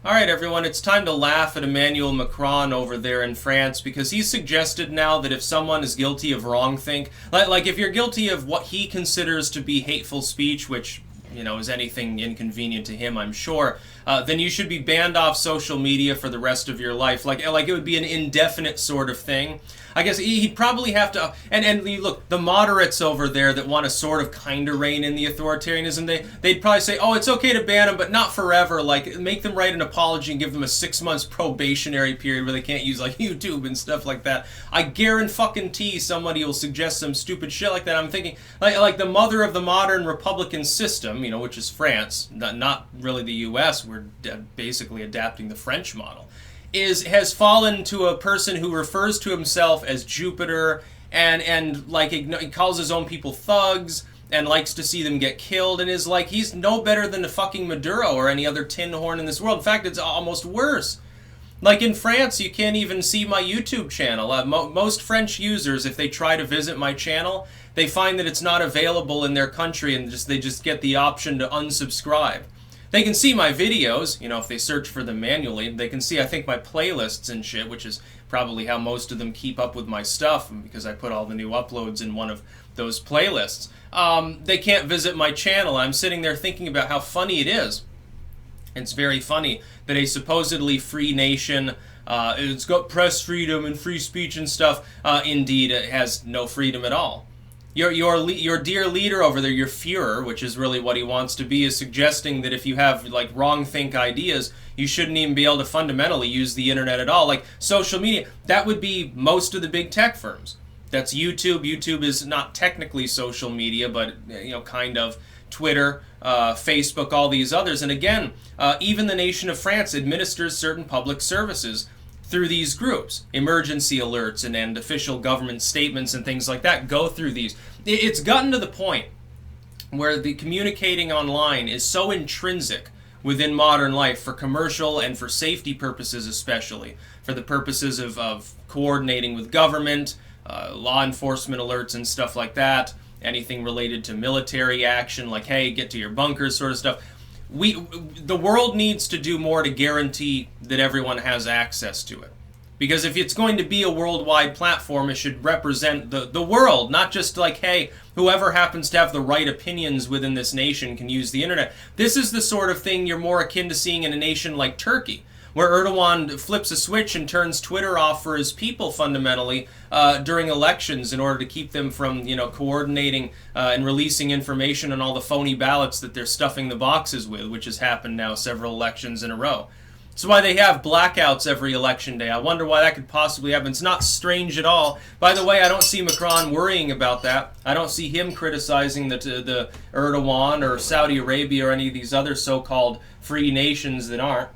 All right, everyone, it's time to laugh at Emmanuel Macron over there in France because he's suggested now that if someone is guilty of wrongthink, like if you're guilty of what he considers to be hateful speech, which, is anything inconvenient to him, I'm sure, then you should be banned off social media for the rest of your life. Like it would be an indefinite sort of thing. I guess he'd probably have to, and look, the moderates over there that want to sort of kind of rein in the authoritarianism, they'd probably say, oh, it's okay to ban them, but not forever. Like, make them write an apology and give them a 6 months probationary period where they can't use, like, YouTube and stuff like that. I guarantee somebody will suggest some stupid shit like that. I'm thinking, like the mother of the modern republican system, which is France, not really the U.S., we're basically adapting the French model, has fallen to a person who refers to himself as Jupiter and like he calls his own people thugs and likes to see them get killed and is like he's no better than the fucking Maduro or any other tin horn in this world. In fact, it's almost worse. Like in France, you can't even see my YouTube channel. Most French users, if they try to visit my channel, they find that it's not available in their country and they just get the option to unsubscribe. They can see my videos, if they search for them manually. They can see, I think, my playlists and shit, which is probably how most of them keep up with my stuff, because I put all the new uploads in one of those playlists. They can't visit my channel. I'm sitting there thinking about how funny it is. It's very funny that a supposedly free nation, it's got press freedom and free speech and stuff, indeed it has no freedom at all. Your dear leader over there, your Führer, which is really what he wants to be, is suggesting that if you have like wrong-think ideas, you shouldn't even be able to fundamentally use the internet at all. Like social media, that would be most of the big tech firms. That's YouTube. YouTube is not technically social media, but kind of. Twitter, Facebook, all these others. And again, even the nation of France administers certain public services through these groups. Emergency alerts and official government statements and things like that go through these. It's gotten to the point where the communicating online is so intrinsic within modern life for commercial and for safety purposes, especially for the purposes of coordinating with government, law enforcement alerts and stuff like that, anything related to military action, like, hey, get to your bunkers sort of stuff. The world needs to do more to guarantee that everyone has access to it. Because if it's going to be a worldwide platform, it should represent the world, not just like, hey, whoever happens to have the right opinions within this nation can use the internet. This is the sort of thing you're more akin to seeing in a nation like Turkey, where Erdogan flips a switch and turns Twitter off for his people fundamentally during elections in order to keep them from, coordinating and releasing information on all the phony ballots that they're stuffing the boxes with, which has happened now several elections in a row. That's why they have blackouts every election day. I wonder why that could possibly happen. It's not strange at all. By the way, I don't see Macron worrying about that. I don't see him criticizing the Erdogan or Saudi Arabia or any of these other so-called free nations that aren't.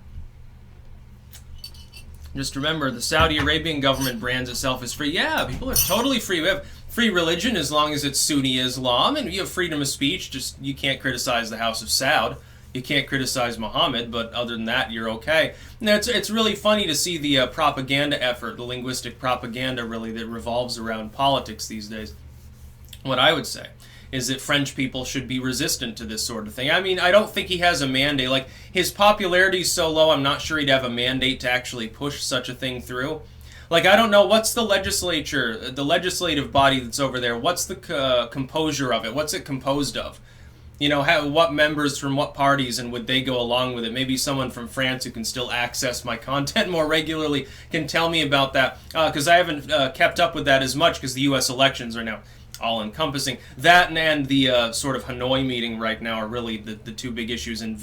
Just remember, the Saudi Arabian government brands itself as free. Yeah, people are totally free. We have free religion as long as it's Sunni Islam, and you have freedom of speech. Just you can't criticize the House of Saud. You can't criticize Muhammad, but other than that, you're okay. And it's really funny to see the propaganda effort, the linguistic propaganda, really, that revolves around politics these days. What I would say is that French people should be resistant to this sort of thing. I mean, I don't think he has a mandate. Like, his popularity is so low, I'm not sure he'd have a mandate to actually push such a thing through. Like, I don't know, what's the legislature, the legislative body that's over there, what's the composure of it? What's it composed of? What members from what parties, and would they go along with it? Maybe someone from France who can still access my content more regularly can tell me about that, because I haven't kept up with that as much, because the U.S. elections are now all-encompassing. That and the sort of Hanoi meeting right now are really the two big issues, in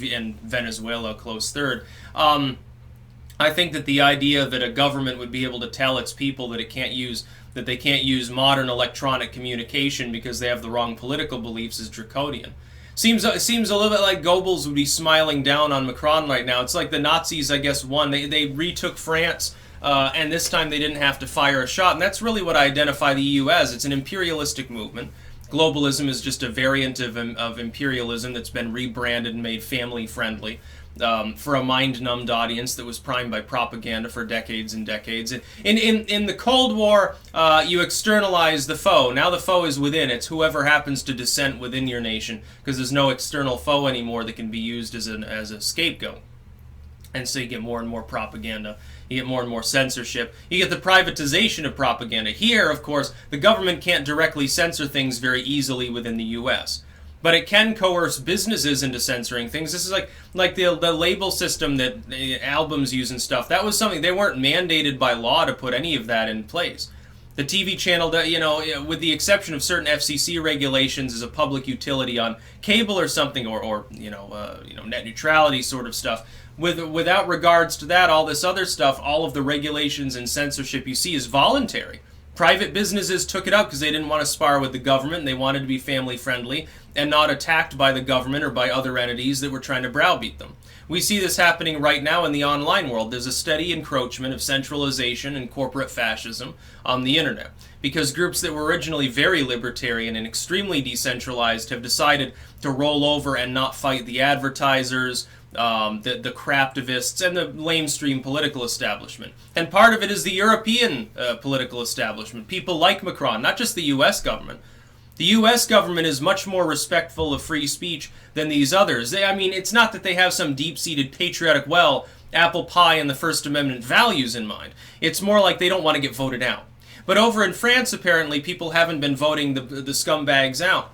Venezuela, close third. I think that the idea that a government would be able to tell its people that they can't use modern electronic communication because they have the wrong political beliefs is draconian. Seems a little bit like Goebbels would be smiling down on Macron right now. It's like the Nazis, I guess, won. They retook France, and this time they didn't have to fire a shot. And that's really what I identify the EU as. It's an imperialistic movement. Globalism is just a variant of imperialism that's been rebranded and made family-friendly for a mind-numbed audience that was primed by propaganda for decades and decades. In the Cold War, you externalize the foe. Now the foe is within. It's whoever happens to dissent within your nation, because there's no external foe anymore that can be used as a scapegoat. And so you get more and more propaganda. You get more and more censorship. You get the privatization of propaganda. Here, of course, the government can't directly censor things very easily within the U.S., but it can coerce businesses into censoring things. This is like the label system that albums use and stuff. That was something, they weren't mandated by law to put any of that in place. The TV channel, with the exception of certain FCC regulations, is a public utility on cable or something, or net neutrality sort of stuff. Without regards to that, all this other stuff, all of the regulations and censorship you see is voluntary. Private businesses took it up because they didn't want to spar with the government, and they wanted to be family friendly and not attacked by the government or by other entities that were trying to browbeat them. We see this happening right now in the online world. There's a steady encroachment of centralization and corporate fascism on the internet, because groups that were originally very libertarian and extremely decentralized have decided to roll over and not fight the advertisers, the craptivists, and the lamestream political establishment. And part of it is the European political establishment. People like Macron, not just the U.S. government. The U.S. government is much more respectful of free speech than these others. It's not that they have some deep-seated patriotic, apple pie and the First Amendment values in mind. It's more like they don't want to get voted out. But over in France, apparently, people haven't been voting the scumbags out.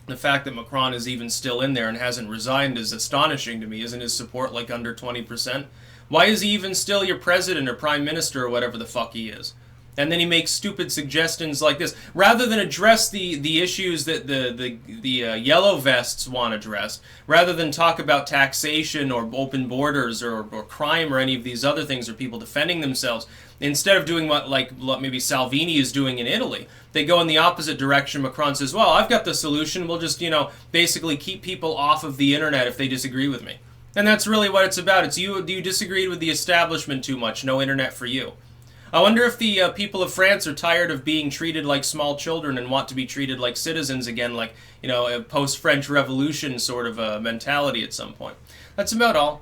The fact that Macron is even still in there and hasn't resigned is astonishing to me. Isn't his support like under 20%? Why is he even still your president or prime minister or whatever the fuck he is? And then he makes stupid suggestions like this. Rather than address the issues that the yellow vests want addressed, rather than talk about taxation or open borders or crime or any of these other things or people defending themselves, instead of doing what maybe Salvini is doing in Italy, they go in the opposite direction. Macron says, well, I've got the solution. We'll just, basically keep people off of the internet if they disagree with me. And that's really what it's about. It's you disagreed with the establishment too much. No internet for you. I wonder if the people of France are tired of being treated like small children and want to be treated like citizens again, like, a post-French Revolution sort of mentality at some point. That's about all.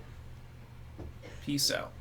Peace out.